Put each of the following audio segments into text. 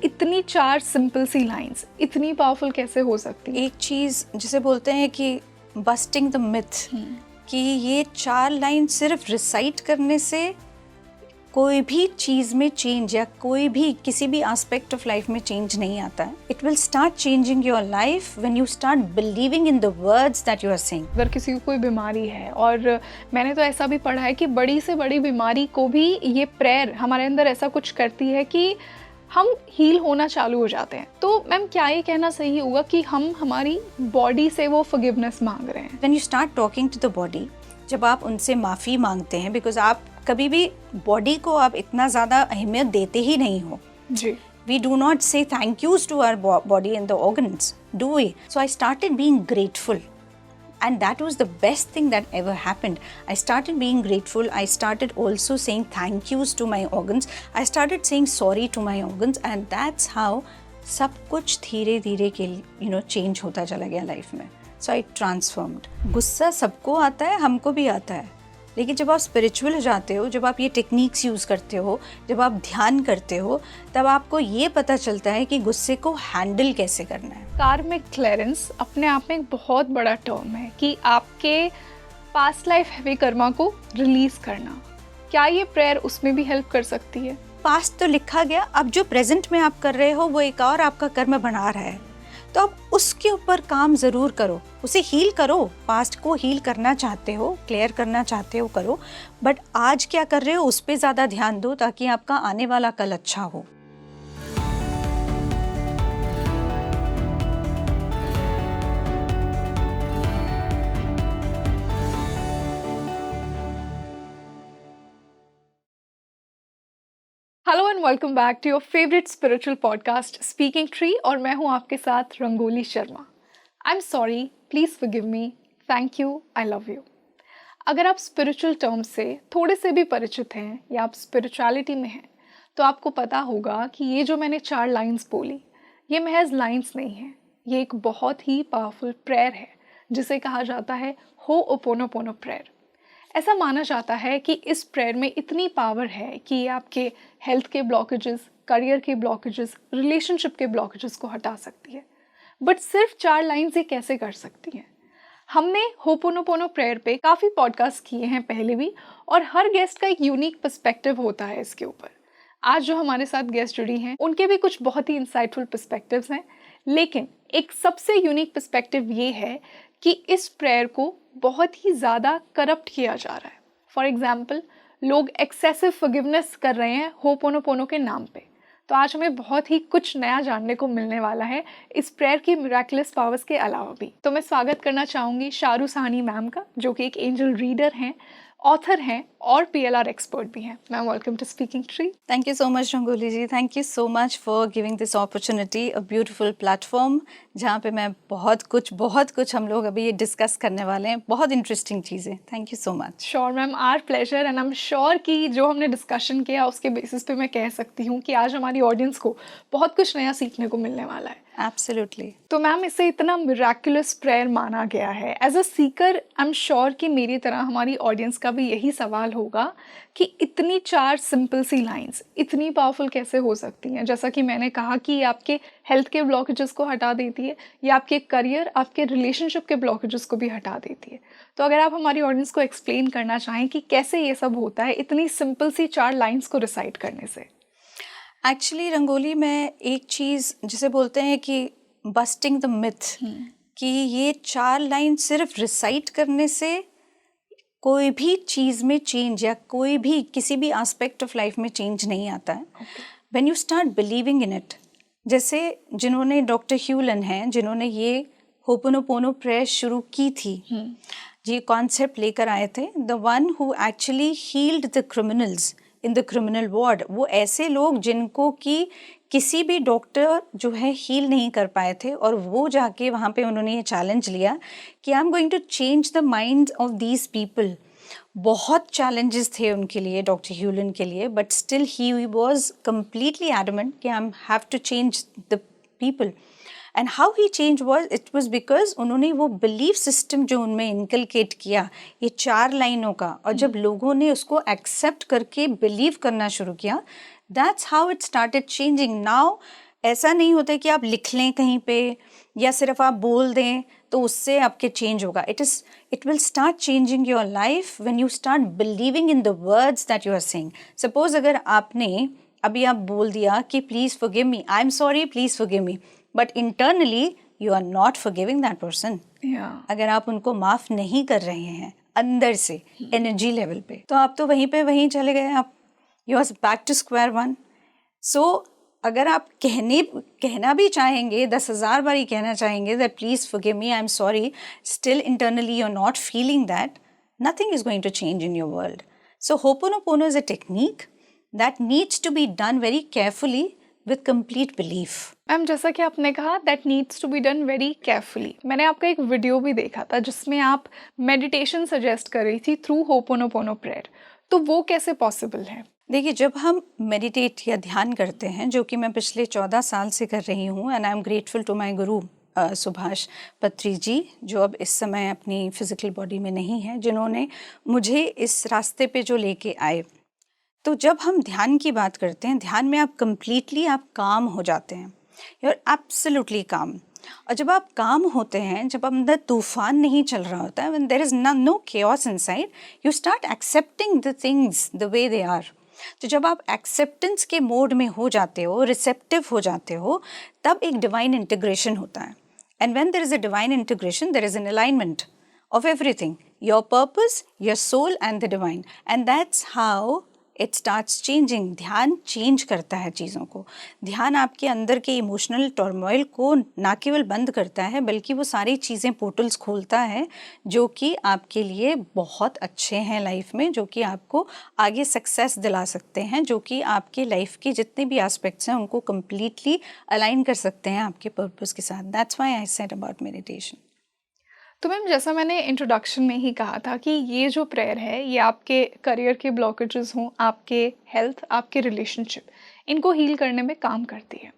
इतनी 4 सिंपल सी लाइंस इतनी पावरफुल कैसे हो सकती है? एक चीज़ जिसे बोलते हैं कि बस्टिंग द मिथ, कि ये 4 लाइन सिर्फ रिसाइट करने से कोई भी चीज़ में चेंज या कोई भी किसी भी एस्पेक्ट ऑफ लाइफ में चेंज नहीं आता है. It will start changing your life when you start believing in the words that you are saying. अगर किसी को कोई बीमारी है, और मैंने तो ऐसा भी पढ़ा है कि बड़ी से बड़ी बीमारी को भी ये प्रेयर हमारे अंदर ऐसा कुछ करती है कि हम हील होना चालू हो जाते हैं. तो मैम क्या ये कहना सही होगा कि हम हमारी बॉडी से वो फॉरगिवनेस मांग रहे हैं? When you start talking to the body, जब आप उनसे माफ़ी मांगते हैं, बिकॉज आप कभी भी बॉडी को आप इतना ज़्यादा अहमियत देते ही नहीं हो. जी. We do not say thank yous to our body and the organs, do we? So I started being grateful, and that was the best thing that ever happened. I started being grateful. I started also saying thank yous to my organs. I started saying sorry to my organs, and that's how सब कुछ धीरे धीरे के change होता चला गया life में. So I transformed. गुस्सा सबको आता है, हमको भी आता है, लेकिन जब आप स्पिरिचुअल हो जाते हो, जब आप ये टेक्निक्स यूज़ करते हो, जब आप ध्यान करते हो, तब आपको ये पता चलता है कि गुस्से को हैंडल कैसे करना है. कार्मिक क्लियरेंस अपने आप में एक बहुत बड़ा टर्म है कि आपके पास्ट लाइफ हैवी कर्मा को रिलीज करना. क्या ये प्रेयर उसमें भी हेल्प कर सकती है? पास्ट तो लिखा गया, अब जो प्रेजेंट में आप कर रहे हो वो एक और आपका कर्म बना रहा है, तो आप उसके ऊपर काम ज़रूर करो, उसे हील करो. पास्ट को हील करना चाहते हो, क्लियर करना चाहते हो, करो, बट आज क्या कर रहे हो उस पर ज़्यादा ध्यान दो ताकि आपका आने वाला कल अच्छा हो. Hello and welcome back to your favourite spiritual podcast speaking tree, और मैं हूं आपके साथ Rangoli Sharma. I am sorry, please forgive me, thank you, I love you. अगर आप स्पिरिचुअल टर्म्स से थोड़े से भी परिचित हैं या आप स्पिरिचुअलिटी में हैं, तो आपको पता होगा कि ये जो मैंने 4 लाइंस बोली, ये महज लाइंस नहीं है. ये एक बहुत ही पावरफुल प्रेयर है जिसे कहा जाता है हो'ओपोनोपोनो प्रेयर. ऐसा माना जाता है कि इस प्रेयर में इतनी पावर है कि ये आपके हेल्थ के ब्लॉकेजेस, करियर के ब्लॉकेजेस, रिलेशनशिप के ब्लॉकेजेस को हटा सकती है. बट सिर्फ 4 लाइन्स ये कैसे कर सकती हैं? हमने हो'ओपोनोपोनो प्रेयर पे काफ़ी पॉडकास्ट किए हैं पहले भी, और हर गेस्ट का एक यूनिक पर्सपेक्टिव होता है इसके ऊपर. आज जो हमारे साथ गेस्ट जुड़ी हैं उनके भी कुछ बहुत ही इंसाइटफुल पर्सपेक्टिव्स हैं, लेकिन एक सबसे यूनिक पर्सपेक्टिव ये है कि इस प्रेयर को बहुत ही ज़्यादा करप्ट किया जा रहा है. फॉर एग्जाम्पल, लोग एक्सेसिव फॉरगिवनेस कर रहे हैं हो'ओपोनोपोनो के नाम पे. तो आज हमें बहुत ही कुछ नया जानने को मिलने वाला है इस प्रेयर की मिरेकुलस पावर्स के अलावा भी. तो मैं स्वागत करना चाहूँगी शारू साहनी मैम का, जो कि एक एंजल रीडर हैं, ऑथर हैं और PLR एक्सपर्ट भी हैं. Ma'am, welcome to speaking tree. Thank you so much Rangoli ji, thank you so much for giving this opportunity, a beautiful platform जहाँ पे मैं बहुत कुछ हम लोग अभी ये डिस्कस करने वाले हैं, बहुत इंटरेस्टिंग चीज़ें. Thank you so much. Sure ma'am, our pleasure. And I am sure कि जो हमने डिस्कशन किया उसके बेसिस पे मैं कह सकती हूँ कि आज हमारी ऑडियंस को बहुत कुछ नया सीखने को मिलने वाला है. एब्सोल्युटली. तो मैम, इसे इतना मिरेकुलस प्रेयर माना गया है. As a seeker I am sure कि मेरी तरह हमारी ऑडियंस का भी यही सवाल होगा कि इतनी 4 सिंपल सी लाइंस इतनी पावरफुल कैसे हो सकती हैं? जैसा कि मैंने कहा कि ये आपके हेल्थ के ब्लॉकेजेस को हटा देती है, ये आपके करियर, आपके रिलेशनशिप के ब्लॉकेजेस को भी हटा देती है. तो अगर आप हमारी ऑडियंस को एक्सप्लेन करना चाहें कि कैसे ये सब होता है इतनी सिंपल सी 4 लाइंस को रिसाइट करने से. एक्चुअली रंगोली में एक चीज़ जिसे बोलते हैं कि बस्टिंग द मिथ, कि ये 4 लाइन सिर्फ रिसाइट करने से कोई भी चीज़ में चेंज या कोई भी किसी भी एस्पेक्ट ऑफ लाइफ में चेंज नहीं आता है. When you start believing in it, जैसे जिन्होंने डॉक्टर ह्यूलन हैं, जिन्होंने ये हो'ओपोनोपोनो प्रेयर शुरू की थी, ये कॉन्सेप्ट लेकर आए थे, the one who actually heeled the criminals in the criminal ward, वो ऐसे लोग जिनको कि किसी भी डॉक्टर जो है हील नहीं कर पाए थे, और वो जाके वहाँ पे उन्होंने ये चैलेंज लिया कि I am going to change the mind of these people. बहुत चैलेंजेस थे उनके लिए, डॉक्टर ह्यूलन के लिए, but still he was completely adamant कि I have to change the people. And how he change was, it was because उन्होंने वो belief system जो उनमें इनकलकेट किया ये 4 लाइनों का, और जब लोगों ने उसको एक्सेप्ट करके बिलीव करना शुरू किया, that's how it started changing. Now ऐसा नहीं होता है कि आप लिख लें कहीं पे या सिर्फ आप बोल दें तो उससे आपके चेंज होगा. It will start changing your life when you start believing in the words that you are saying. Suppose अगर आपने अभी आप बोल दिया कि please forgive me, I am sorry, please forgive me, but internally you are not forgiving that person. अगर आप उनको माफ नहीं कर रहे हैं अंदर से एनर्जी लेवल पे, तो आप तो वहीं पे वहीं चले गए, आप you are back to square one. So अगर आप कहना भी चाहेंगे, 10,000 बार ही कहना चाहेंगे that please forgive me, I am sorry, still internally you are not feeling that, nothing is going to change in your world. So Ho'oponopono is a technique that needs to be done very carefully with complete belief. Ma'am जैसा कि आपने कहा that needs to be done very carefully, मैंने आपका एक video भी देखा था जिसमें आप मेडिटेशन सजेस्ट कर रही थी थ्रू होपोनोपोनो प्रेयर, तो वो कैसे पॉसिबल है? देखिए, जब हम मेडिटेट या ध्यान करते हैं, जो कि मैं पिछले 14 साल से कर रही हूँ, and I am grateful to my guru Subhash पत्री जी, जो अब इस समय अपनी फिजिकल बॉडी में नहीं है, जिन्होंने मुझे इस रास्ते पे जो लेके आए. तो जब हम ध्यान की बात करते हैं, ध्यान में आप कंप्लीटली आप काम हो जाते हैं, यू आर एब्सोल्युटली काम. और जब आप काम होते हैं, जब अंदर तूफान नहीं चल रहा होता है, when there is no chaos inside, you start accepting the things the way they are. तो जब आप एक्सेप्टेंस के मोड में हो जाते हो, रिसेप्टिव हो जाते हो, तब एक डिवाइन इंटीग्रेशन होता है. And when there is a divine integration, there is an alignment of everything, your purpose, your soul and the divine, and that's how it starts changing. ध्यान चेंज करता है चीज़ों को. ध्यान आपके अंदर के इमोशनल टर्मोइल को ना केवल बंद करता है, बल्कि वो सारी चीज़ें पोर्टल्स खोलता है जो कि आपके लिए बहुत अच्छे हैं लाइफ में, जो कि आपको आगे सक्सेस दिला सकते हैं, जो कि आपके लाइफ के जितने भी एस्पेक्ट्स हैं उनको कम्प्लीटली अलाइन कर सकते हैं आपके पर्पस के साथ. That's why I said about meditation. तो मैम जैसा मैंने इंट्रोडक्शन में ही कहा था कि ये जो प्रेयर है ये आपके करियर के ब्लॉकेजेस हों, आपके हेल्थ, आपके रिलेशनशिप, इनको हील करने में काम करती है.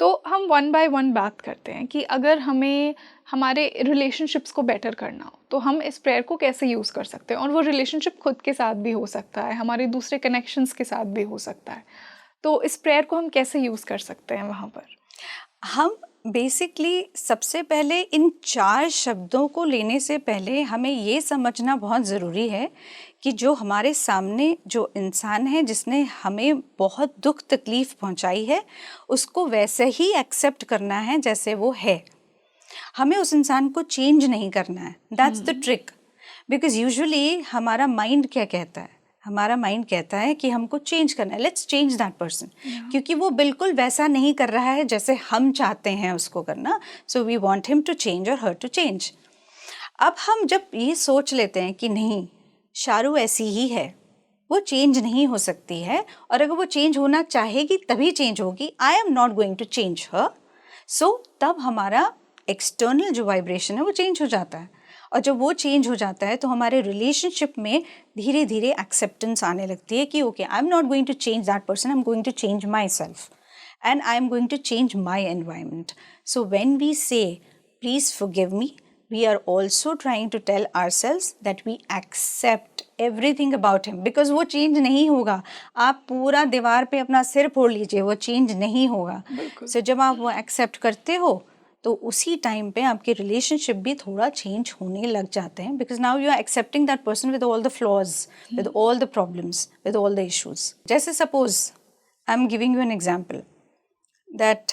तो हम वन बाय वन बात करते हैं कि अगर हमें हमारे रिलेशनशिप्स को बेटर करना हो तो हम इस प्रेयर को कैसे यूज़ कर सकते हैं. और वो रिलेशनशिप खुद के साथ भी हो सकता है, हमारे दूसरे कनेक्शंस के साथ भी हो सकता है. तो इस प्रेयर को हम कैसे यूज़ कर सकते हैं वहाँ पर? हम बेसिकली सबसे पहले इन 4 शब्दों को लेने से पहले हमें ये समझना बहुत ज़रूरी है कि जो हमारे सामने जो इंसान है जिसने हमें बहुत दुख तकलीफ़ पहुंचाई है, उसको वैसे ही एक्सेप्ट करना है जैसे वो है. हमें उस इंसान को चेंज नहीं करना है. That's the trick. Because usually हमारा माइंड क्या कहता है, हमारा माइंड कहता है कि हमको चेंज करना है, लेट्स चेंज दैट पर्सन, क्योंकि वो बिल्कुल वैसा नहीं कर रहा है जैसे हम चाहते हैं उसको करना. So we want him to change or her to change. अब हम जब ये सोच लेते हैं कि नहीं, शारू ऐसी ही है, वो चेंज नहीं हो सकती है, और अगर वो चेंज होना चाहेगी तभी चेंज होगी, I am not going to change her. So तब हमारा एक्सटर्नल जो वाइब्रेशन है वो चेंज हो जाता है. और जब वो चेंज हो जाता है तो हमारे रिलेशनशिप में धीरे धीरे एक्सेप्टेंस आने लगती है कि okay, I am not going to change that person, I am going to change myself and I am going to change my environment. So when we say please forgive me, we are also trying to tell ourselves that we accept everything about him, because वो change नहीं होगा. आप पूरा दीवार पे अपना सिर फोड़ लीजिए, वो चेंज नहीं होगा. So जब आप वो एक्सेप्ट करते हो तो उसी टाइम पे आपके रिलेशनशिप भी थोड़ा चेंज होने लग जाते हैं, because now you are accepting that person with all the flaws, with all the problems, with all the issues. जैसे suppose I am giving you an example that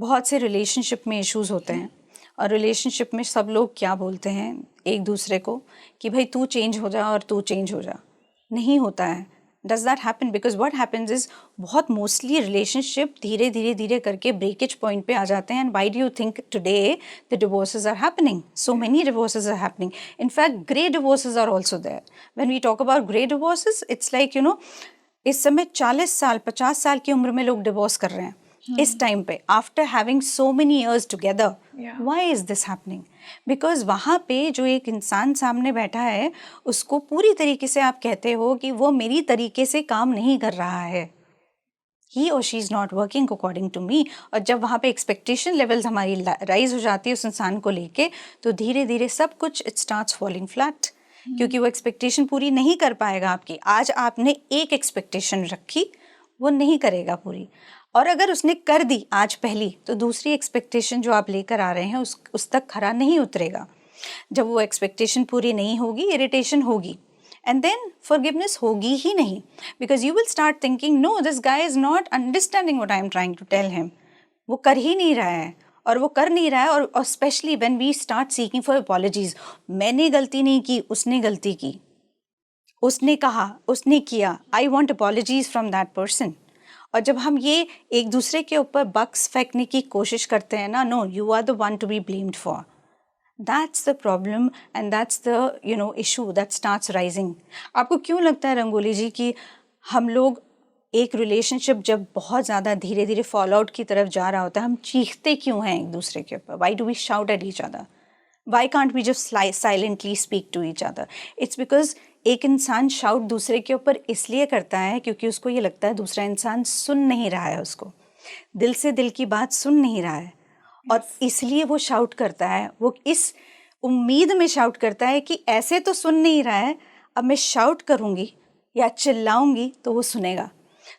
बहुत से रिलेशनशिप में इश्यूज होते हैं, और रिलेशनशिप में सब लोग क्या बोलते हैं एक दूसरे को कि भाई तू चेंज हो जा और तू चेंज हो जा. नहीं होता है. Does that happen? Because what happens is बहुत मोस्टली रिलेशनशिप धीरे धीरे धीरे करके ब्रेकेज पॉइंट पे आ जाते हैं. And why do you think today the divorces are happening? So many divorces are happening. In fact grey divorces are also there. When we talk about grey divorces, it's like you know, इस समय 40 साल 50 साल की उम्र में लोग divorce कर रहे हैं इस टाइम पे, after having so many years together. Why is this happening? Because वहाँ पे जो एक इंसान सामने बैठा है उसको पूरी तरीके से आप कहते हो कि वो मेरी तरीके से काम नहीं कर रहा है, he or she is not working according to me. और जब वहाँ पे एक्सपेक्टेशन लेवल्स हमारी राइज हो जाती है उस इंसान को लेके, तो धीरे धीरे सब कुछ इट स्टार्ट्स फॉलिंग फ्लैट, क्योंकि वो एक्सपेक्टेशन पूरी नहीं कर पाएगा आपकी. आज आपने एक एक्सपेक्टेशन रखी, वो नहीं करेगा पूरी. और अगर उसने कर दी आज पहली, तो दूसरी एक्सपेक्टेशन जो आप लेकर आ रहे हैं उस तक खरा नहीं उतरेगा। जब वो एक्सपेक्टेशन पूरी नहीं होगी, इरिटेशन होगी, एंड देन फॉरगिवनेस होगी ही नहीं, because you will start thinking no, this guy is not understanding what I am trying to tell him. वो कर ही नहीं रहा है और वो कर नहीं रहा है, और specially when we start seeking for apologies, मैंने गलती नहीं की, उसने गलती की, उसने कहा, उसने किया, I want apologies from that person. और जब हम ये एक दूसरे के ऊपर बक्स फेंकने की कोशिश करते हैं ना, no, you are the one to be blamed for, that's the problem and that's the issue that starts rising. आपको क्यों लगता है रंगोली जी कि हम लोग एक रिलेशनशिप जब बहुत ज़्यादा धीरे धीरे फॉल आउट की तरफ जा रहा होता है, हम चीखते क्यों हैं एक दूसरे के ऊपर? Why do we shout at each other? Why can't we just silently speak to each other? It's because एक इंसान शाउट दूसरे के ऊपर इसलिए करता है क्योंकि उसको ये लगता है दूसरा इंसान सुन नहीं रहा है, उसको दिल से दिल की बात सुन नहीं रहा है, और इसलिए वो शाउट करता है। वो इस उम्मीद में शाउट करता है कि ऐसे तो सुन नहीं रहा है, अब मैं शाउट करूँगी या चिल्लाऊंगी तो वो सुनेगा।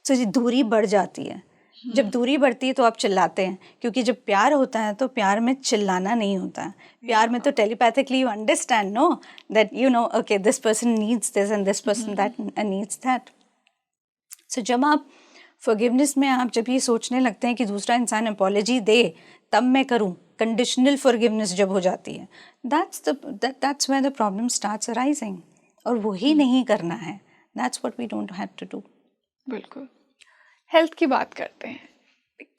तो ये दूरी बढ़ जाती है। जब दूरी बढ़ती है तो आप चिल्लाते हैं, क्योंकि जब प्यार होता है तो प्यार में चिल्लाना नहीं होता है। प्यार में तो telepathically you understand, no, that you know, okay, this person needs this and this person that needs that. So जब आप फॉरगिवनेस में आप जब ये सोचने लगते हैं कि दूसरा इंसान अपॉलॉजी दे तब मैं करूं, कंडीशनल फॉरगिवनेस जब हो जाती है, that's where the problem starts arising, और वही नहीं करना है। that's what we don't have to do। बिल्कुल। हेल्थ की बात करते हैं,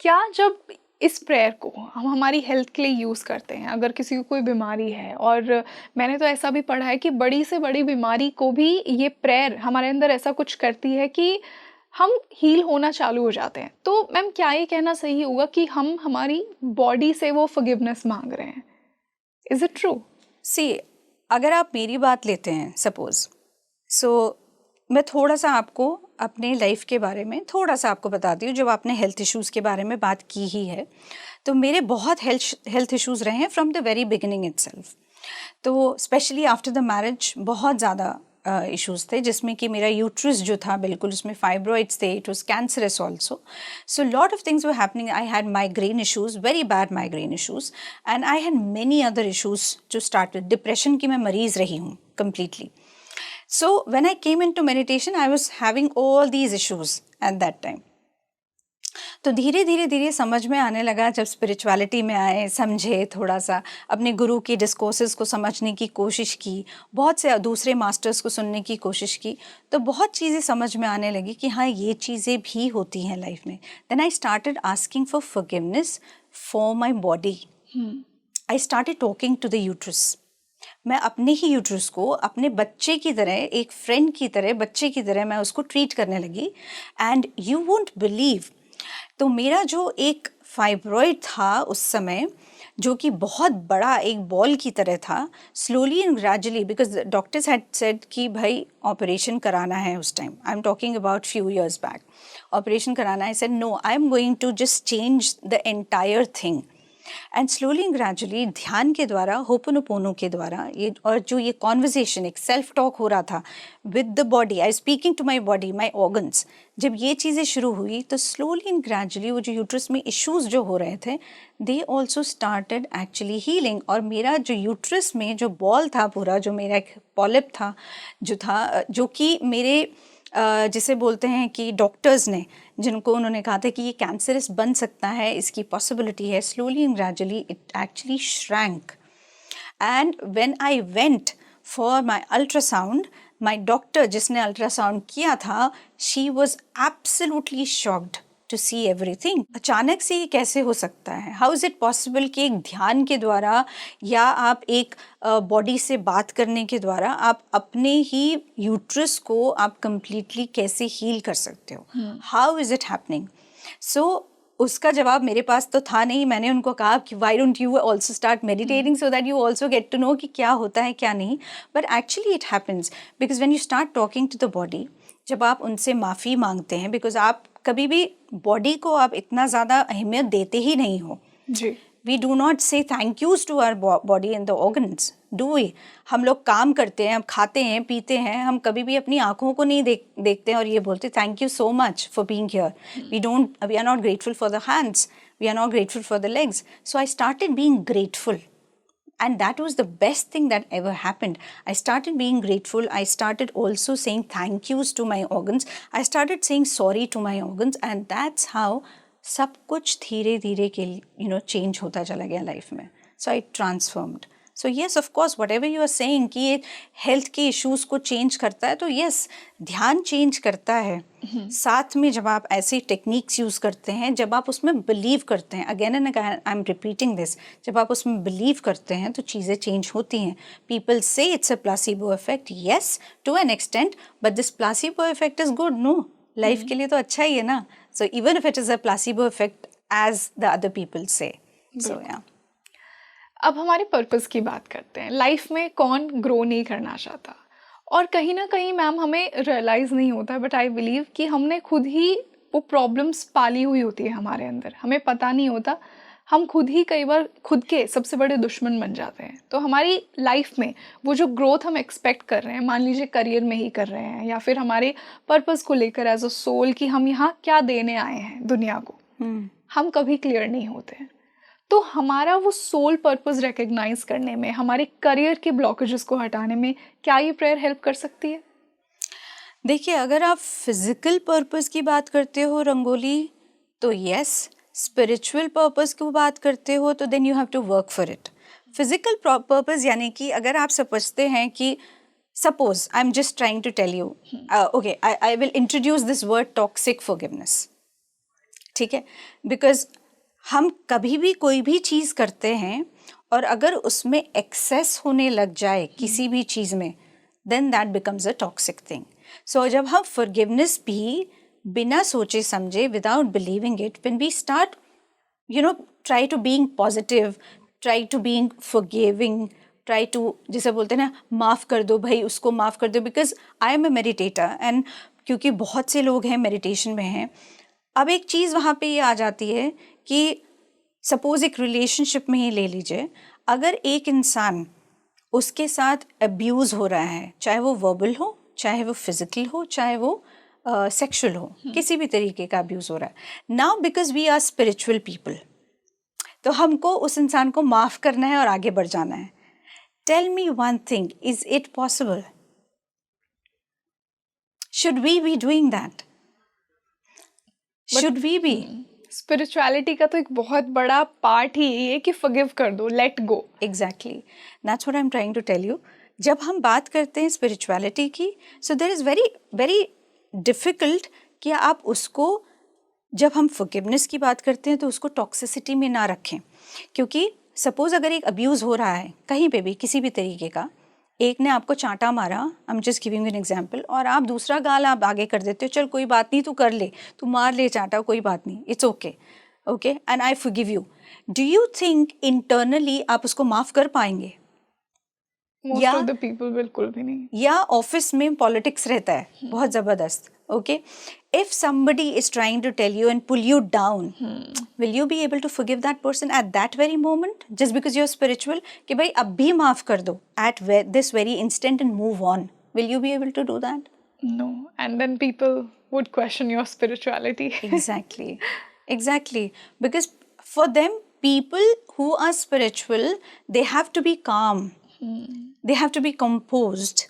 क्या जब इस प्रेयर को हम हमारी हेल्थ के लिए यूज़ करते हैं, अगर किसी को कोई बीमारी है, और मैंने तो ऐसा भी पढ़ा है कि बड़ी से बड़ी बीमारी को भी ये प्रेयर हमारे अंदर ऐसा कुछ करती है कि हम हील होना चालू हो जाते हैं, तो मैम क्या ये कहना सही होगा कि हम हमारी बॉडी से वो फॉरगिवनेस मांग रहे हैं? Is it true? सी, अगर आप मेरी बात लेते हैं सपोज, सो मैं थोड़ा सा आपको अपने लाइफ के बारे में थोड़ा सा आपको बताती हूँ। जब आपने हेल्थ इश्यूज़ के बारे में बात की ही है, तो मेरे बहुत हेल्थ इश्यूज़ रहे हैं from the very beginning itself. तो स्पेशली आफ्टर द मैरिज बहुत ज़्यादा इश्यूज़ थे, जिसमें कि मेरा यूट्रस जो था बिल्कुल उसमें फाइब्रॉइड्स थे, it was cancerous also. So lot of things were happening. I had migraine issues, very bad migraine issues, and I had many other issues to start with. Depression की मैं मरीज़ रही हूँ completely. So when I came into meditation, I was having all these issues at that time. तो धीरे धीरे धीरे समझ में आने लगा, जब स्पिरिचुअलिटी में आए, समझे थोड़ा सा, अपने गुरु की डिस्कोर्सेस को समझने की कोशिश की, बहुत से दूसरे मास्टर्स को सुनने की कोशिश की, तो बहुत चीज़ें समझ में आने लगी कि हाँ, ये चीज़ें भी होती हैं लाइफ में। Then I started asking for forgiveness for my body. I started talking to the uterus. मैं अपने ही यूट्रस को अपने बच्चे की तरह, एक फ्रेंड की तरह, बच्चे की तरह मैं उसको ट्रीट करने लगी। एंड यू वोंट बिलीव, तो मेरा जो एक फाइब्रॉइड था उस समय, जो कि बहुत बड़ा एक बॉल की तरह था, slowly and gradually, because doctors had said कि भाई ऑपरेशन कराना है उस time, I am talking about few years back, operation कराना है। I said no, I am going to just change the entire thing. And slowly and gradually ध्यान के द्वारा, होपोनोपोनो के द्वारा, ये और जो ये कॉन्वर्जेशन, एक सेल्फ टॉक हो रहा था with the body, I speaking to my body, my organs, जब ये चीज़ें शुरू हुई तो स्लोली एंड ग्रेजुअली वो जो यूट्रस में इश्यूज़ जो हो रहे थे, they also started actually healing. और मेरा जो यूट्रस में जो बॉल था पूरा, जो मेरा एक पॉलिप था, जो कि मेरे जिसे बोलते हैं कि डॉक्टर्स ने, जिनको उन्होंने कहा था कि ये कैंसरस बन सकता है, इसकी पॉसिबिलिटी है, slowly and gradually it actually shrank. And when I went for my ultrasound, my doctor जिसने अल्ट्रासाउंड किया था, she was absolutely shocked to see everything. अचानक से ये कैसे हो सकता है? हाउ इज़ इट पॉसिबल कि एक ध्यान के द्वारा या आप एक बॉडी से बात करने के द्वारा आप अपने ही यूट्रस को आप कंप्लीटली कैसे हील कर सकते हो? How is it happening? So उसका जवाब मेरे पास तो था नहीं। मैंने उनको कहा कि why don't you also start meditating so that you also get to know कि क्या होता है क्या नहीं। But actually it happens because when you start talking to the body, जब आप उनसे माफ़ी मांगते हैं, बिकॉज आप कभी भी बॉडी को आप इतना ज़्यादा अहमियत देते ही नहीं हो जी, we do not say thank yous to our body and the organs, do we? हम लोग काम करते हैं, हम खाते हैं, पीते हैं, हम कभी भी अपनी आंखों को नहीं देखते हैं और ये बोलते thank you so much for being here. We are not grateful for the hands, we are not grateful for the legs. So I started being grateful. And that was the best thing that ever happened. I started being grateful. I started also saying thank yous to my organs. I started saying sorry to my organs. And that's how सब कुछ धीरे धीरे के change होता चला गया life में. So I transformed. So yes, of course, whatever you are saying कि ये health के issues को change करता है, तो yes, ध्यान change करता है. साथ में जब आप ऐसी techniques use करते हैं, जब आप उसमें believe करते हैं, again and again I'm repeating this, जब आप उसमें believe करते हैं तो चीज़ें change होती हैं. People say it's a placebo effect, yes, to an extent, but this placebo effect is good, no? Life के लिए तो अच्छा ही है ना. So even if it is a placebo effect, as the other people say. So yeah. अब हमारे purpose की बात करते हैं. लाइफ में कौन ग्रो नहीं करना चाहता, और कहीं ना कहीं मैम हमें रियलाइज़ नहीं होता, बट आई बिलीव कि हमने खुद ही वो प्रॉब्लम्स पाली हुई होती है हमारे अंदर, हमें पता नहीं होता. हम खुद ही कई बार खुद के सबसे बड़े दुश्मन बन जाते हैं. तो हमारी लाइफ में वो जो ग्रोथ हम एक्सपेक्ट कर रहे हैं, मान लीजिए करियर में ही कर रहे हैं या फिर हमारे पर्पस को लेकर एज अ सोल कि हम यहाँ क्या देने आए हैं दुनिया को, हम कभी क्लियर नहीं होते हैं. तो हमारा वो सोल पर्पस रिकग्नाइज करने में, हमारे करियर के ब्लॉकेजेस को हटाने में क्या ये प्रेयर हेल्प कर सकती है? देखिए, अगर आप फिजिकल पर्पस की बात करते हो रंगोली, तो यस. स्पिरिचुअल पर्पस की बात करते हो तो then you have to work for it. Physical purpose यानी कि अगर आप समझते हैं कि suppose I am just trying to tell you, okay, I will introduce this word toxic forgiveness. ठीक है, बिकॉज हम कभी भी कोई भी चीज़ करते हैं और अगर उसमें एक्सेस होने लग जाए किसी भी चीज़ में, then that becomes a toxic thing. So जब हम फॉरगिवनेस भी बिना सोचे समझे, without believing it, when we start try to being positive, try to being forgiving, try to, जैसे बोलते हैं ना, माफ़ कर दो भाई, उसको माफ़ कर दो. Because I am a meditator and क्योंकि बहुत से लोग हैं मेडिटेशन में हैं. अब एक चीज़ वहाँ पे ये आ जाती है कि सपोज़ एक रिलेशनशिप में ही ले लीजिए, अगर एक इंसान, उसके साथ अब्यूज़ हो रहा है, चाहे वो वर्बल हो, चाहे वो फिज़िकल हो, चाहे वो सेक्शुअल हो, किसी भी तरीके का अब्यूज़ हो रहा है. Now because we are spiritual people, तो हमको उस इंसान को माफ़ करना है और आगे बढ़ जाना है. Tell me one thing, is it possible? Should we be doing that? Should we be? Spirituality का तो एक बहुत बड़ा पार्ट ही ये है कि फॉरगिव कर दो, let go. Exactly, that's what I am trying to tell you. जब हम बात करते हैं स्पिरिचुअलिटी की, so there is very very difficult कि आप उसको, जब हम फॉरगिवनेस की बात करते हैं तो उसको टॉक्सिसिटी में ना रखें. क्योंकि सपोज़ अगर एक अब्यूज़ हो रहा है कहीं पे भी किसी भी तरीके का, एक ने आपको चांटा मारा, आई am just giving an example, और आप दूसरा गाल आप आगे कर देते हो, चल कोई बात नहीं, तू कर ले, तू मार ले चांटा, कोई बात नहीं, it's okay, okay, and I forgive you. Do you think internally आप उसको माफ़ कर पाएंगे? Most of the people बिल्कुल भी नहीं. या ऑफिस में पॉलिटिक्स रहता है बहुत ज़बरदस्त, okay, if somebody is trying to tell you and pull you down, will you be able to forgive that person at that very moment just because you're spiritual कि भाई अब भी माफ़ कर दो at this very instant and move on? Will you be able to do that? No, and then people would question your spirituality. Exactly, because for them, people who are spiritual, they have to be calm, they have to be composed,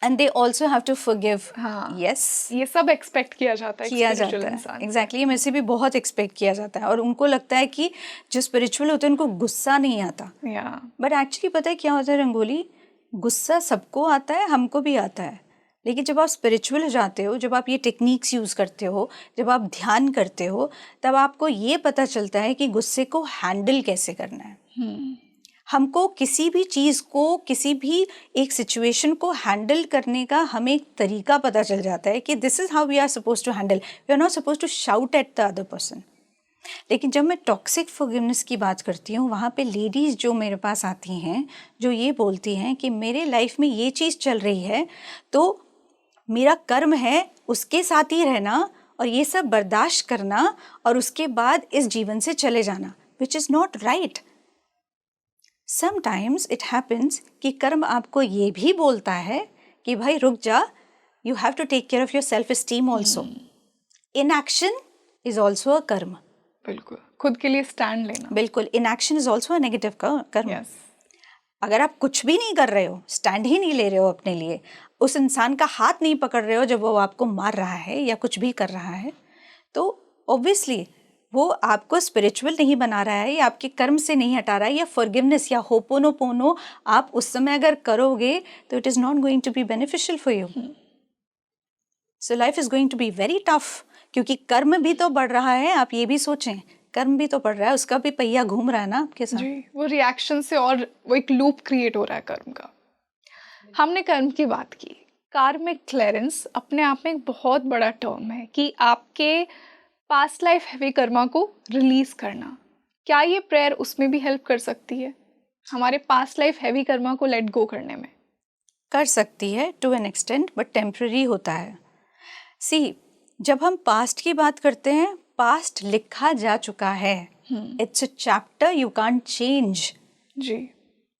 and they also have to forgive. Yes, ये सब expect किया जाता है, किया जाता है. Exactly, मेरे से भी बहुत एक्सपेक्ट किया जाता है और उनको लगता है कि जो स्पिरिचुअल होते हैं उनको गुस्सा नहीं आता. बट एक्चुअली पता है क्या होता है रंगोली, गुस्सा सबको आता है, हमको भी आता है. लेकिन जब आप स्पिरिचुअल हो जाते हो, जब आप ये टेक्निक्स यूज़ करते हो, जब आप ध्यान करते हो, तब आपको ये पता चलता है कि गुस्से को हैंडल कैसे करना है. हमको किसी भी चीज़ को, किसी भी एक सिचुएशन को हैंडल करने का हमें एक तरीका पता चल जाता है कि this is how we are suppose to handle. We are not suppose to shout at the other person. लेकिन जब मैं टॉक्सिक फॉरगिवनेस की बात करती हूँ, वहाँ पे लेडीज़ जो मेरे पास आती हैं, जो ये बोलती हैं कि मेरे लाइफ में ये चीज़ चल रही है, तो मेरा कर्म है उसके साथ ही रहना और ये सब बर्दाश्त करना और उसके बाद इस जीवन से चले जाना. which is not right. Sometimes it happens कि कर्म आपको ये भी बोलता है कि भाई रुक जा, you have to take care of your self-esteem also. Inaction is also a karma. बिल्कुल, खुद के लिए स्टैंड लेना. बिल्कुल, inaction is also a negative karma. Yes. अगर आप कुछ भी नहीं कर रहे हो, स्टैंड ही नहीं ले रहे हो अपने लिए, उस इंसान का हाथ नहीं पकड़ रहे हो जब वो आपको मार रहा है या कुछ भी कर रहा है, तो ऑब्वियसली वो आपको स्पिरिचुअल नहीं बना रहा है, या आपके कर्म से नहीं हटा रहा है, या फॉरगिवनेस या होपोनोपोनो आप उस समय अगर करोगे तो it is not going to be beneficial for you. So life is going to be very tough, क्योंकि कर्म भी तो बढ़ रहा है. आप ये भी सोचें, कर्म भी तो बढ़ रहा है, उसका भी पहिया घूम रहा है ना आपके साथ. जी, वो रिएक्शन से और वो एक लूप क्रिएट हो रहा है कर्म का. हमने कर्म की बात की. कार्मिक क्लियरेंस अपने आप में एक बहुत बड़ा टर्म है कि आपके पास्ट लाइफ हैवी कर्मा को रिलीज करना. क्या ये प्रेयर उसमें भी हेल्प कर सकती है, हमारे पास्ट लाइफ हैवी कर्मा को लेट गो करने में? कर सकती है to an extent, but temporary होता है. सी, जब हम पास्ट की बात करते हैं, पास्ट लिखा जा चुका है. It's a chapter you can't change. जी,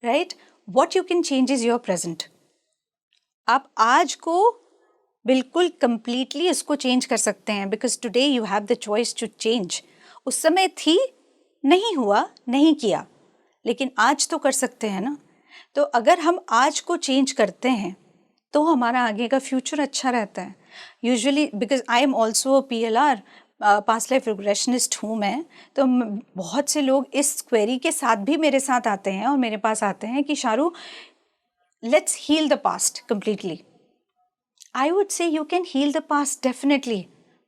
right. What you can change is your present. आप आज को बिल्कुल कंप्लीटली इसको चेंज कर सकते हैं, because today you have the choice to change. उस समय थी, नहीं हुआ, नहीं किया, लेकिन आज तो कर सकते हैं ना. तो अगर हम आज को चेंज करते हैं तो हमारा आगे का फ्यूचर अच्छा रहता है. Usually because I am also PLR, past life regressionist हूँ मैं, तो बहुत से लोग इस क्वेरी के साथ भी मेरे साथ आते हैं और मेरे पास आते हैं कि Sharu, let's heal the past completely. I would say you can heal the past definitely,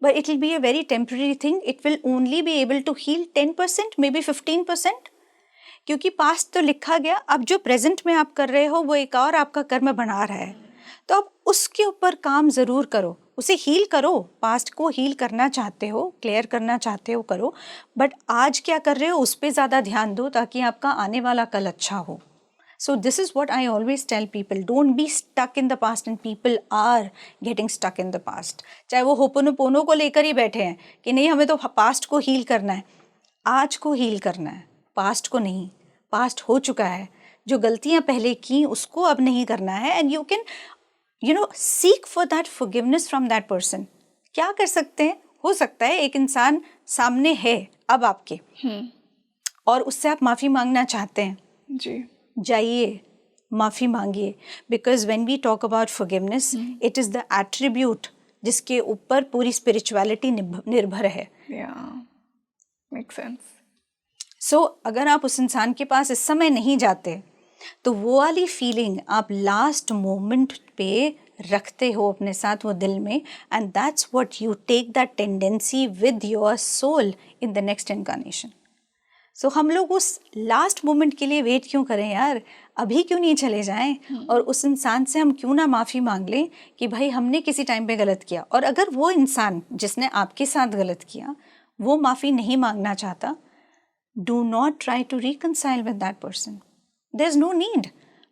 but it will be a very temporary thing. It will only be able to heal 10%, maybe 15%. क्योंकि पास्ट तो लिखा गया, अब जो present में आप कर रहे हो वो एक और आपका कर्म बना रहा है, तो आप उसके ऊपर काम ज़रूर करो, उसे हील करो. पास्ट को हील करना चाहते हो, क्लियर करना चाहते हो, करो, बट आज क्या कर रहे हो उस पर ज़्यादा ध्यान दो ताकि आपका आने वाला कल अच्छा हो. So this is what I always tell people, don't be stuck in the past, and people are getting stuck in the past. चाहे वो होपोनोपोनो को लेकर ही बैठे हैं कि नहीं हमें तो पास्ट को हील करना है, आज को हील करना है, पास्ट को नहीं. पास्ट हो चुका है, जो गलतियां पहले की उसको अब नहीं करना है, and you can seek for that forgiveness from that person. क्या कर सकते हैं, हो सकता है एक इंसान सामने है अब आपके और उससे आप माफ़ी मांगना चाहते हैं. जी, जाइए, माफ़ी मांगिए, because when we talk about forgiveness, it is the attribute जिसके ऊपर पूरी स्पिरिचुअलिटी निर्भर है. Make sense. सो अगर आप उस इंसान के पास इस समय नहीं जाते तो वो वाली फीलिंग आप लास्ट मोमेंट पे रखते हो अपने साथ वो दिल में, and that's what you take that tendency with your soul in the next incarnation. So हम लोग उस लास्ट मोमेंट के लिए वेट क्यों करें यार, अभी क्यों नहीं चले जाएं और उस इंसान से हम क्यों ना माफ़ी मांग लें कि भाई हमने किसी टाइम पे गलत किया, और अगर वो इंसान जिसने आपके साथ गलत किया वो माफ़ी नहीं मांगना चाहता, do not try to reconcile with that person. There is no need.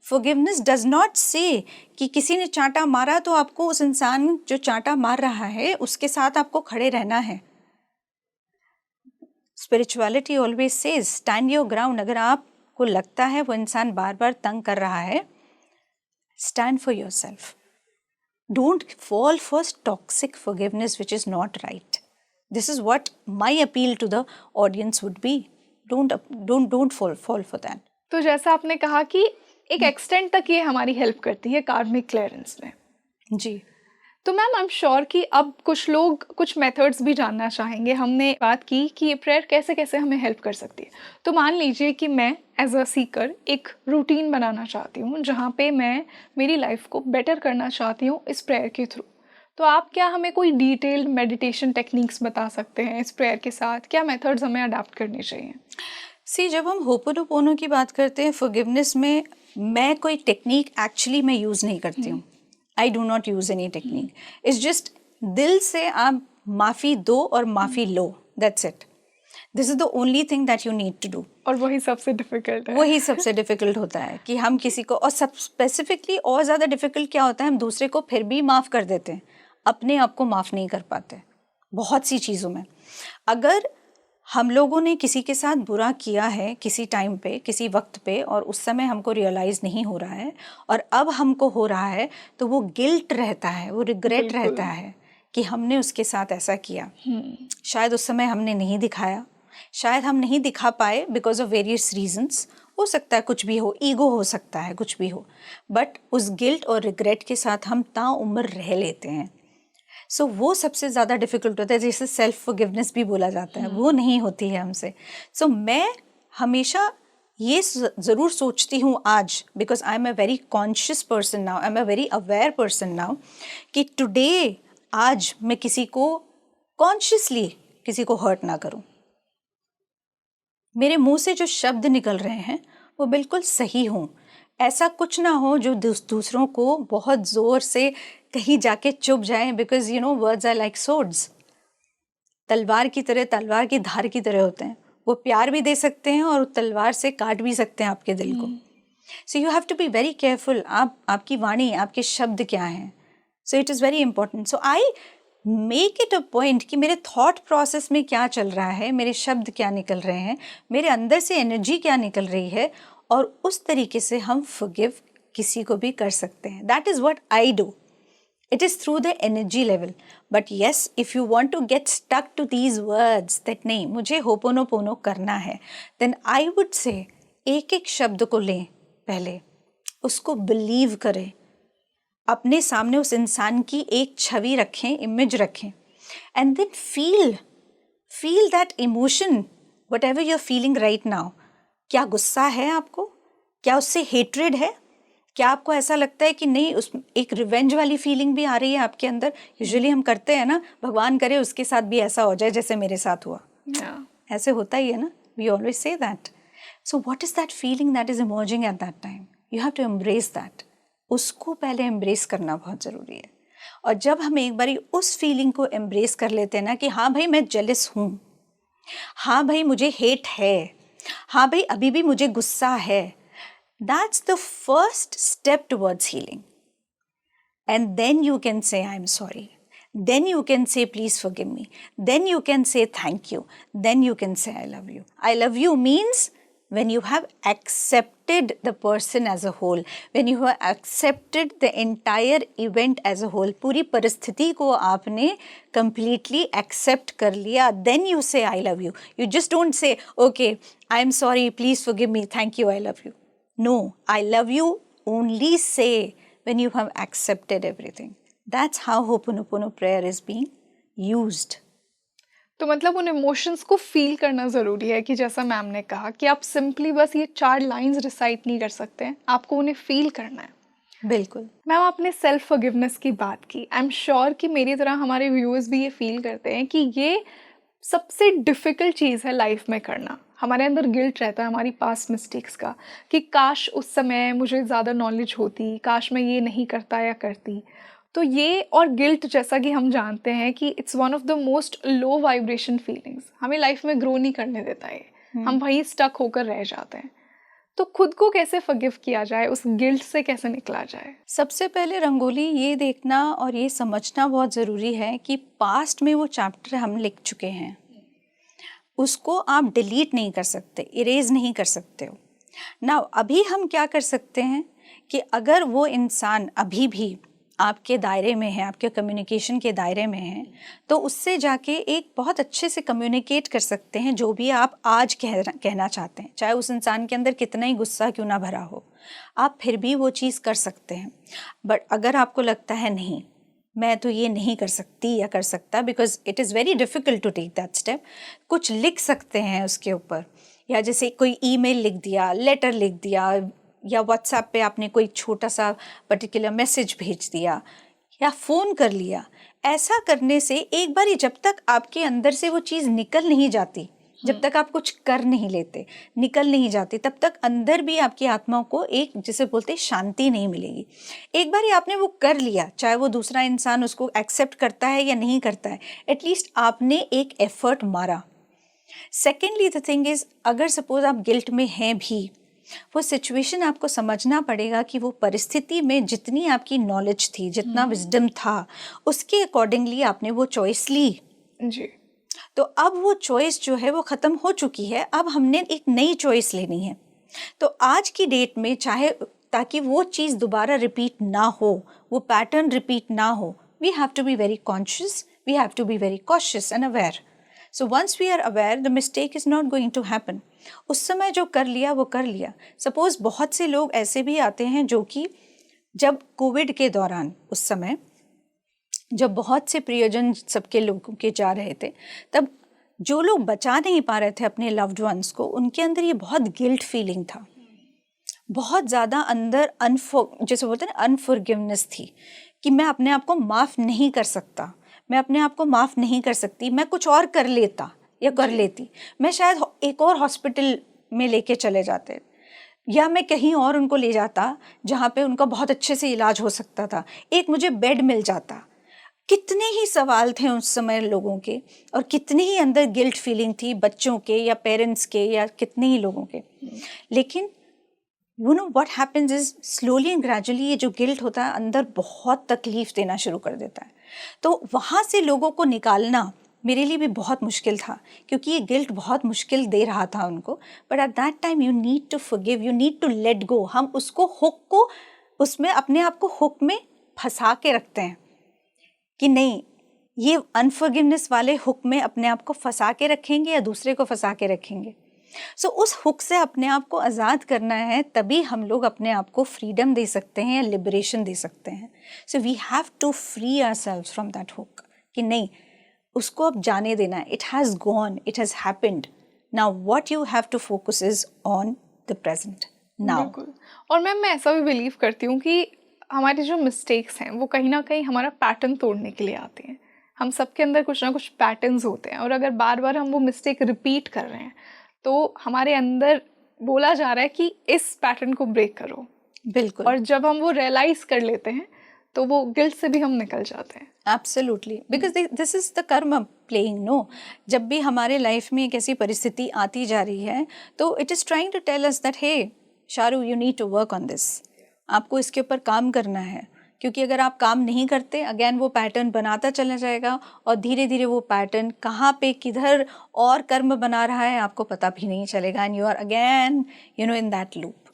Forgiveness does not say कि किसी ने चांटा मारा तो आपको उस इंसान जो चांटा मार रहा है उसके साथ आपको खड़े रहना है. Spirituality always says stand your ground. अगर आपको लगता है वो इंसान बार बार तंग कर रहा है, stand for yourself. Don't fall for toxic forgiveness which is not right. This is what my appeal to the audience would be. Don't fall for that. तो जैसा आपने कहा कि एक एक्सटेंट तक ये हमारी हेल्प करती है कार्मिक क्लियरेंस में. जी. तो मैम आई एम श्योर कि अब कुछ लोग कुछ मेथड्स भी जानना चाहेंगे. हमने बात की कि ये प्रेयर कैसे कैसे हमें हेल्प कर सकती है. तो मान लीजिए कि मैं एज अ सीकर एक रूटीन बनाना चाहती हूँ जहाँ पे मैं मेरी लाइफ को बेटर करना चाहती हूँ इस प्रेयर के थ्रू. तो आप क्या हमें कोई डिटेल्ड मेडिटेशन टेक्निक्स बता सकते हैं इस प्रेयर के साथ? क्या मेथड्स हमें अडॉप्ट करनी चाहिए? जब हम होपोनोपोनो की बात करते हैं फॉरगिवनेस में, मैं कोई टेक्निक एक्चुअली मैं यूज़ नहीं करती हूँ. I do not use any technique. It's just दिल से आप माफ़ी दो और माफ़ी लो, that's it. This is the only thing that you need to do. और वही सबसे डिफ़िकल्ट है. वही सबसे डिफ़िकल्ट होता है कि हम किसी को, और सब स्पेसिफिकली और ज़्यादा डिफ़िकल्ट क्या होता है, हम दूसरे को फिर भी माफ़ कर देते हैं, अपने आप को माफ़ नहीं कर पाते बहुत सी चीज़ों में. अगर हम लोगों ने किसी के साथ बुरा किया है किसी टाइम पे, किसी वक्त पे, और उस समय हमको रियलाइज़ नहीं हो रहा है, और अब हमको हो रहा है, तो वो गिल्ट रहता है, वो रिग्रेट रहता है कि हमने उसके साथ ऐसा किया। शायद उस समय हमने नहीं दिखाया, शायद हम नहीं दिखा पाए बिकॉज ऑफ वेरियस रीजंस, हो सकता है कुछ भी हो, ईगो हो सकता है, कुछ भी हो, बट उस गिल्ट और रिग्रेट के साथ हम ताउम्र रह लेते हैं। सो वो सबसे ज़्यादा डिफ़िकल्ट होता है, जिसे सेल्फ फॉरगिवनेस भी बोला जाता है, वो नहीं होती है हमसे। सो मैं हमेशा ये ज़रूर सोचती हूँ आज, because I am a very conscious person now, I am a very aware person now, कि टुडे, आज मैं किसी को कॉन्शियसली किसी को हर्ट ना करूँ। मेरे मुंह से जो शब्द निकल रहे हैं वो बिल्कुल सही हों, ऐसा कुछ ना हो जो दूसरों को बहुत ज़ोर से कहीं जाके चुभ जाए, because you know words are like swords, तलवार की तरह, तलवार की धार की तरह होते हैं, वो प्यार भी दे सकते हैं और तलवार से काट भी सकते हैं आपके दिल को। So you have to be very careful, आपकी वाणी, आपके शब्द क्या हैं। So it is very important. So I make it a point कि मेरे थॉट प्रोसेस में क्या चल रहा है, मेरे शब्द क्या निकल रहे हैं, मेरे अंदर से एनर्जी क्या निकल रही है, और उस तरीके से हम फॉरगिव किसी को भी कर सकते हैं। That is what I do. It is through the energy level. But yes, if you want to get stuck to these words that नहीं मुझे होपोनोपोनो करना है, then I would say एक एक शब्द को लें, पहले उसको बिलीव करें, अपने सामने उस इंसान की एक छवि रखें, इमेज रखें, and then feel that emotion, whatever you're feeling right now. क्या गुस्सा है आपको? क्या उससे हेट्रेड है? क्या आपको ऐसा लगता है कि नहीं, उस एक रिवेंज वाली फीलिंग भी आ रही है आपके अंदर? यूजुअली हम करते हैं ना, भगवान करे उसके साथ भी ऐसा हो जाए जैसे मेरे साथ हुआ। ऐसे होता ही है ना, we always say that. So what is that feeling that is emerging at that time? You have to embrace that. उसको पहले एम्ब्रेस करना बहुत ज़रूरी है। और जब हम एक बारी उस फीलिंग को एम्ब्रेस कर लेते हैं ना कि हाँ भाई मैं जेलस हूँ, हाँ भाई मुझे हेट है, हाँ भाई अभी भी मुझे गुस्सा है, that's the first step towards healing. And then you can say I'm sorry, then you can say please forgive me, then you can say thank you, then you can say I love you. I love you means when you have accepted the person as a whole, when you have accepted the entire event as a whole, पूरी परिस्थिति को आपने completely accept कर लिया, then you say I love you. You just don't say okay I'm sorry please forgive me thank you I love you. No, I love you only say when you have accepted everything. That's how Ho'oponopono prayer is being used. तो मतलब उन emotions को feel करना ज़रूरी है कि जैसा ma'am ने कहा कि आप सिंपली बस ये 4 लाइंस रिसाइट नहीं कर सकते हैं, आपको उन्हें फील करना है। बिल्कुल। मैम आपने सेल्फ फॉरगिवनेस की बात की, आई एम श्योर कि मेरी तरह हमारे व्यूअर्स भी ये फील करते हैं कि ये सबसे डिफ़िकल्ट चीज़ है लाइफ में करना। हमारे अंदर गिल्ट रहता है हमारी पास्ट मिस्टेक्स का कि काश उस समय मुझे ज़्यादा नॉलेज होती, काश मैं ये नहीं करता या करती। तो ये और गिल्ट जैसा कि हम जानते हैं कि it's one of the most low vibration feelings, हमें लाइफ में ग्रो नहीं करने देता है, हम वहीं स्टक होकर रह जाते हैं। तो खुद को कैसे फॉरगिव किया जाए, उस गिल्ट से कैसे निकला जाए? सबसे पहले रंगोली ये देखना और ये समझना बहुत ज़रूरी है कि पास्ट में वो चैप्टर हम लिख चुके हैं, उसको आप डिलीट नहीं कर सकते, इरेज नहीं कर सकते हो ना। अभी हम क्या कर सकते हैं कि अगर वो इंसान अभी भी आपके दायरे में है, आपके कम्युनिकेशन के दायरे में है, तो उससे जाके एक बहुत अच्छे से कम्युनिकेट कर सकते हैं जो भी आप आज कहना चाहते हैं, चाहे उस इंसान के अंदर कितना ही गुस्सा क्यों ना भरा हो, आप फिर भी वो चीज़ कर सकते हैं। बट अगर आपको लगता है नहीं मैं तो ये नहीं कर सकती या कर सकता, because it is very difficult to take that step, कुछ लिख सकते हैं उसके ऊपर, या जैसे कोई ईमेल लिख दिया, लेटर लिख दिया, या व्हाट्सएप पे आपने कोई छोटा सा पर्टिकुलर मैसेज भेज दिया, या फ़ोन कर लिया। ऐसा करने से एक बार जब तक आपके अंदर से वो चीज़ निकल नहीं जाती, जब तक आप कुछ कर नहीं लेते, निकल नहीं जाती, तब तक अंदर भी आपकी आत्मा को एक जिसे बोलते शांति नहीं मिलेगी। एक बार आपने वो कर लिया, चाहे वो दूसरा इंसान उसको एक्सेप्ट करता है या नहीं करता है, एटलीस्ट आपने एक एफर्ट मारा। सेकेंडली द थिंग इज़, अगर सपोज आप गिल्ट में हैं भी, वो सिचुएशन आपको समझना पड़ेगा कि वो परिस्थिति में जितनी आपकी नॉलेज थी, जितना विजडम था, उसके अकॉर्डिंगली आपने वो चॉइस ली जी। तो अब वो चॉइस जो है वो ख़त्म हो चुकी है, अब हमने एक नई चॉइस लेनी है। तो आज की डेट में चाहे, ताकि वो चीज़ दोबारा रिपीट ना हो, वो पैटर्न रिपीट ना हो, we have to be very conscious, we have to be very cautious and aware. So once we are aware, the mistake is not going to happen. उस समय जो कर लिया वो कर लिया। सपोज़ बहुत से लोग ऐसे भी आते हैं जो कि जब कोविड के दौरान, उस समय जब बहुत से प्रियजन सबके लोगों के जा रहे थे, तब जो लोग बचा नहीं पा रहे थे अपने लव्ड वंस को, उनके अंदर ये बहुत गिल्ट फीलिंग था, बहुत ज़्यादा अंदर जैसे बोलते हैं अनफॉरगिवनेस थी कि मैं अपने आप को माफ़ नहीं कर सकता, मैं अपने आप को माफ़ नहीं कर सकती, मैं कुछ और कर लेता या कर लेती, मैं शायद एक और हॉस्पिटल में लेके चले जाते, या मैं कहीं और उनको ले जाता जहाँ पे उनका बहुत अच्छे से इलाज हो सकता था, एक मुझे बेड मिल जाता। कितने ही सवाल थे उस समय लोगों के, और कितनी ही अंदर गिल्ट फीलिंग थी बच्चों के या पेरेंट्स के या कितने ही लोगों के। लेकिन you know what happens is slowly and gradually ये जो गिल्ट होता है अंदर बहुत तकलीफ देना शुरू कर देता है। तो वहाँ से लोगों को निकालना मेरे लिए भी बहुत मुश्किल था, क्योंकि ये गिल्ट बहुत मुश्किल दे रहा था उनको। But at that time you need to forgive, you need to let go. हम उसको हुक को, उसमें अपने आप को हुक में फंसा के रखते हैं कि नहीं, ये अनफॉरगिवनेस वाले हुक में अपने आप को फंसा के रखेंगे या दूसरे को फंसा के रखेंगे। सो उस हुक से अपने आप को आज़ाद करना है, तभी हम लोग अपने आप को फ्रीडम दे सकते हैं या लिबरेशन दे सकते हैं। So we have to free ourselves from that hook कि नहीं, उसको अब जाने देना है। It has gone, it has happened, now what you have to focus is on the present now. बिल्कुल। और मैम मैं ऐसा भी बिलीव करती हूँ कि हमारे जो मिस्टेक्स हैं वो कहीं ना कहीं हमारा पैटर्न तोड़ने के लिए आती हैं। हम सबके अंदर कुछ ना कुछ पैटर्न्स होते हैं, और अगर बार बार हम वो मिस्टेक रिपीट कर रहे हैं तो हमारे अंदर बोला जा रहा है कि इस पैटर्न को ब्रेक करो। बिल्कुल। और जब हम वो रियलाइज कर लेते हैं तो वो गिल्ट से भी हम निकल जाते हैं। Absolutely, because this is the कर्म प्लेइंग नो। जब भी हमारे लाइफ में एक ऐसी परिस्थिति आती जा रही है तो it is trying to tell us that hey Sharu, you need to work on this. आपको इसके ऊपर काम करना है, क्योंकि अगर आप काम नहीं करते, अगेन वो पैटर्न बनाता चला जाएगा, और धीरे धीरे वो पैटर्न कहाँ पे किधर और कर्म बना रहा है आपको पता भी नहीं चलेगा, and you are again you know in that loop.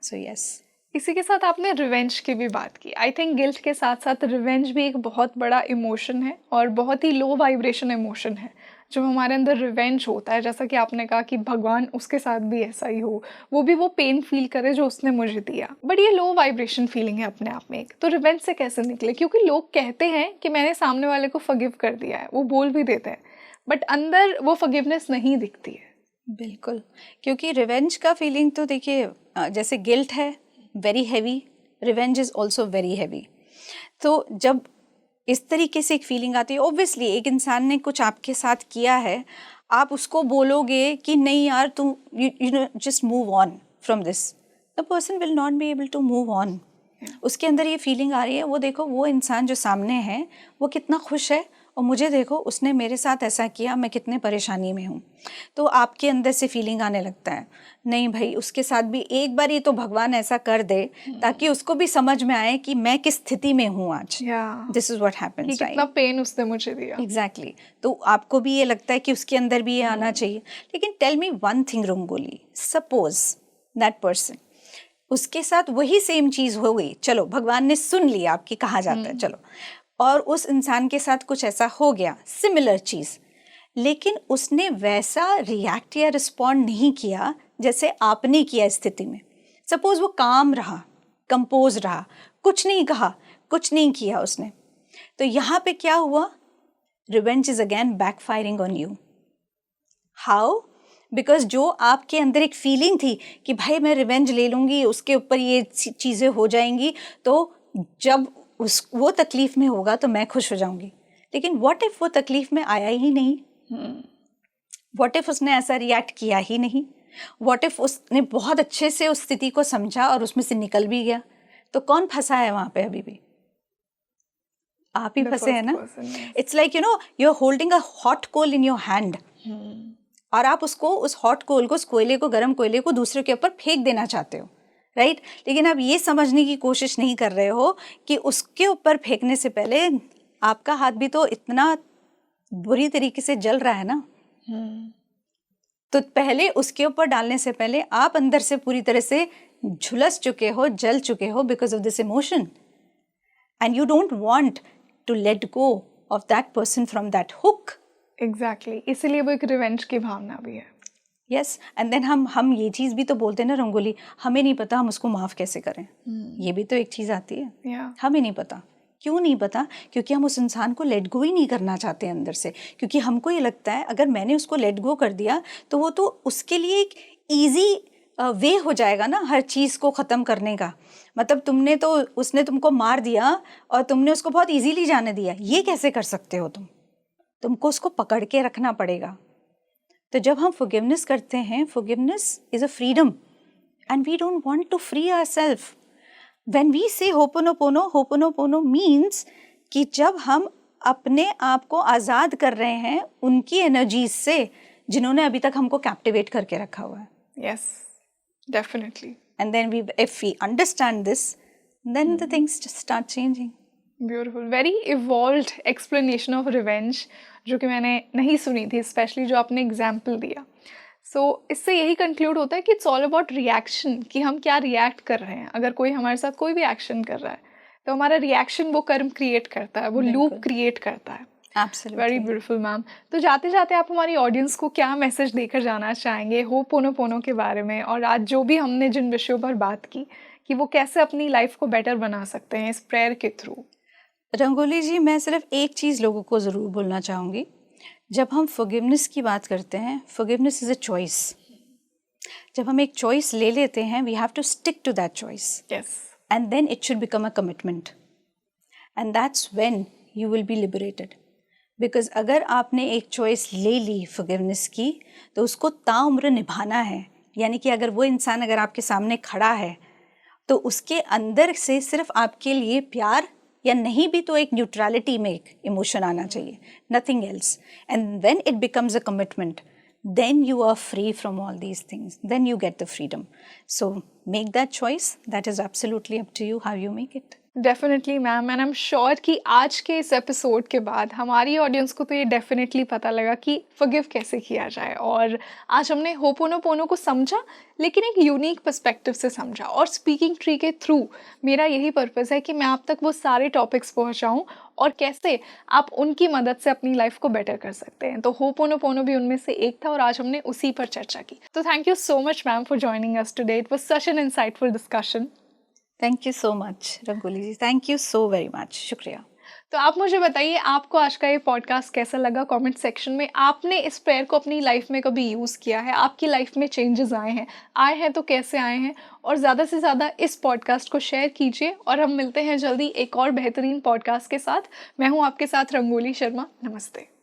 So yes. इसी के साथ आपने रिवेंज की भी बात की। आई थिंक गिल्ट के साथ साथ रिवेंज भी एक बहुत बड़ा इमोशन है, और बहुत ही लो वाइब्रेशन इमोशन है। जब हमारे अंदर रिवेंज होता है, जैसा कि आपने कहा कि भगवान उसके साथ भी ऐसा ही हो, वो भी वो पेन फील करे जो उसने मुझे दिया, बट ये लो वाइब्रेशन फीलिंग है अपने आप में एक। तो रिवेंज से कैसे निकले? क्योंकि लोग कहते हैं कि मैंने सामने वाले को फॉरगिव कर दिया है, वो बोल भी देते हैं, बट अंदर वो फॉरगिवनेस नहीं दिखती है। बिल्कुल, क्योंकि रिवेंज का फीलिंग तो देखिए, जैसे गिल्ट है very heavy, revenge is also very heavy. तो जब इस तरीके से एक फीलिंग आती है, ऑब्वियसली एक इंसान ने कुछ आपके साथ किया है, आप उसको बोलोगे कि नहीं यार तुम you know just move on from this, the person will not be able to move on. उसके अंदर ये फीलिंग आ रही है, वो देखो वो इंसान जो सामने है वो कितना खुश है, और मुझे देखो उसने मेरे साथ ऐसा किया, मैं कितने परेशानी में हूँ। तो आपके अंदर से फीलिंग आने लगता है, नहीं भाई उसके साथ भी एक बार ही तो भगवान ऐसा कर दे ताकि उसको भी समझ में आए कि मैं किस स्थिति में हूँ आज। दिस इज व्हाट हैपेंस, कितना पेन उसने मुझे दिया। एग्जैक्टली। तो आपको भी ये लगता है कि उसके अंदर भी ये आना चाहिए। लेकिन tell me one thing Rangoli, suppose that person, उसके साथ वही सेम चीज़ हो गई, चलो भगवान ने सुन लिया आपकी, कहा जाता है चलो, और उस इंसान के साथ कुछ ऐसा हो गया सिमिलर चीज़, लेकिन उसने वैसा रिएक्ट या रिस्पॉन्ड नहीं किया जैसे आपने किया स्थिति में। सपोज वो काम रहा, कंपोज रहा, कुछ नहीं कहा, कुछ नहीं किया उसने, तो यहाँ पे क्या हुआ? Revenge is again backfiring on you. How? Because जो आपके अंदर एक फीलिंग थी कि भाई मैं रिवेंज ले लूँगी, उसके ऊपर ये चीज़ें हो जाएंगी, तो जब वो तकलीफ़ में होगा तो मैं खुश हो जाऊँगी, लेकिन व्हाट इफ़ वो तकलीफ़ में आया ही नहीं? व्हाट इफ़ उसने ऐसा रिएक्ट किया ही नहीं? व्हाट इफ़ उसने बहुत अच्छे से उस स्थिति को समझा और उसमें से निकल भी गया? तो कौन फंसा है वहाँ पे? अभी भी आप ही फंसे हैं ना। It's like you know you are holding a hot coal in your hand, और आप उसको, उस हॉट कोल को, उस कोयले को, गर्म कोयले को दूसरे के ऊपर फेंक देना चाहते हो, राइट? लेकिन आप ये समझने की कोशिश नहीं कर रहे हो कि उसके ऊपर फेंकने से पहले आपका हाथ भी तो इतना बुरी तरीके से जल रहा है ना, तो पहले उसके ऊपर डालने से पहले आप अंदर से पूरी तरह से झुलस चुके हो, जल चुके हो because of this emotion, and you don't want to let go of that person from that hook. Exactly, इसीलिए वो एक रिवेंज की भावना भी है। यस, एंड देन हम ये चीज़ भी तो बोलते हैं ना रंगोली, हमें नहीं पता हम उसको माफ़ कैसे करें। ये भी तो एक चीज़ आती है। हमें नहीं पता। क्यों नहीं पता? क्योंकि हम उस इंसान को लेट गो ही नहीं करना चाहते अंदर से, क्योंकि हमको ये लगता है अगर मैंने उसको लेट गो कर दिया तो वो तो उसके लिए एक ईजी वे हो जाएगा ना हर चीज़ को ख़त्म करने का। मतलब उसने तुमको मार दिया और तुमने उसको बहुत ईजीली जाने दिया, ये कैसे कर सकते हो तुमको उसको पकड़ के रखना पड़ेगा। तो जब हम फॉरगिवनेस करते हैं, forgiveness is a freedom and we don't want to free ourself. When we say ho'oponopono means कि जब हम अपने आप को आज़ाद कर रहे हैं उनकी एनर्जीज से जिन्होंने अभी तक हमको कैप्टिवेट करके रखा हुआ है। Yes, definitely. And then if we understand this, then the things just start changing. Beautiful, very evolved explanation of revenge जो कि मैंने नहीं सुनी थी, स्पेशली जो आपने एग्जाम्पल दिया। सो इससे यही कंक्लूड होता है कि इट्स ऑल अबाउट रिएक्शन, कि हम क्या रिएक्ट कर रहे हैं। अगर कोई हमारे साथ कोई भी एक्शन कर रहा है तो हमारा रिएक्शन वो कर्म क्रिएट करता है, वो लूप क्रिएट करता है। Very beautiful ma'am. तो जाते जाते आप हमारी ऑडियंस को क्या मैसेज देकर जाना चाहेंगे होपोनोपोनो के बारे में, और आज जो भी हमने जिन विषयों पर बात की कि वो कैसे अपनी लाइफ को बेटर बना सकते हैं इस प्रेयर के थ्रू? रंगोली जी, मैं सिर्फ एक चीज़ लोगों को ज़रूर बोलना चाहूँगी। जब हम फॉरगिवनेस की बात करते हैं, फॉरगिवनेस इज़ अ चॉइस। जब हम एक चॉइस ले लेते हैं, we have to stick to that choice, and then it should become a commitment, and that's when you will be liberated. Because अगर आपने एक चॉइस ले ली फॉरगिवनेस की, तो उसको ताउम्र निभाना है। यानी कि अगर वो इंसान अगर आपके सामने खड़ा है तो उसके अंदर से सिर्फ आपके लिए प्यार या नहीं भी तो एक न्यूट्रलिटी में एक इमोशन आना चाहिए, nothing else. And when it becomes a commitment, then you are free from all these things, then you get the freedom. So make that choice, that is absolutely up to you how you make it. Definitely ma'am, and I am sure कि आज के इस episode के बाद हमारी audience को तो ये डेफिनेटली पता लगा कि फॉरगिव कैसे किया जाए। और आज हमने होपोनोपोनो को समझा, लेकिन एक यूनिक पर्सपेक्टिव से समझा। और स्पीकिंग ट्री के थ्रू मेरा यही पर्पस है कि मैं आप तक वो सारे टॉपिक्स पहुंचाऊं और कैसे आप उनकी मदद से अपनी लाइफ को बेटर कर सकते हैं। तो होपोनोपोनो भी उनमें से एक था और आज हमने उसी पर चर्चा की। तो thank you so much ma'am for joining us today. It was such an insightful discussion. Thank you so much Rangoli ji, thank you so very much, शुक्रिया। तो आप मुझे बताइए आपको आज का ये पॉडकास्ट कैसा लगा। कमेंट सेक्शन में आपने इस प्रेयर को अपनी लाइफ में कभी यूज़ किया है, आपकी लाइफ में चेंजेस आए हैं तो कैसे आए हैं। और ज़्यादा से ज़्यादा इस पॉडकास्ट को शेयर कीजिए और हम मिलते हैं जल्दी एक और बेहतरीन पॉडकास्ट के साथ। मैं हूँ आपके साथ रंगोली शर्मा। नमस्ते।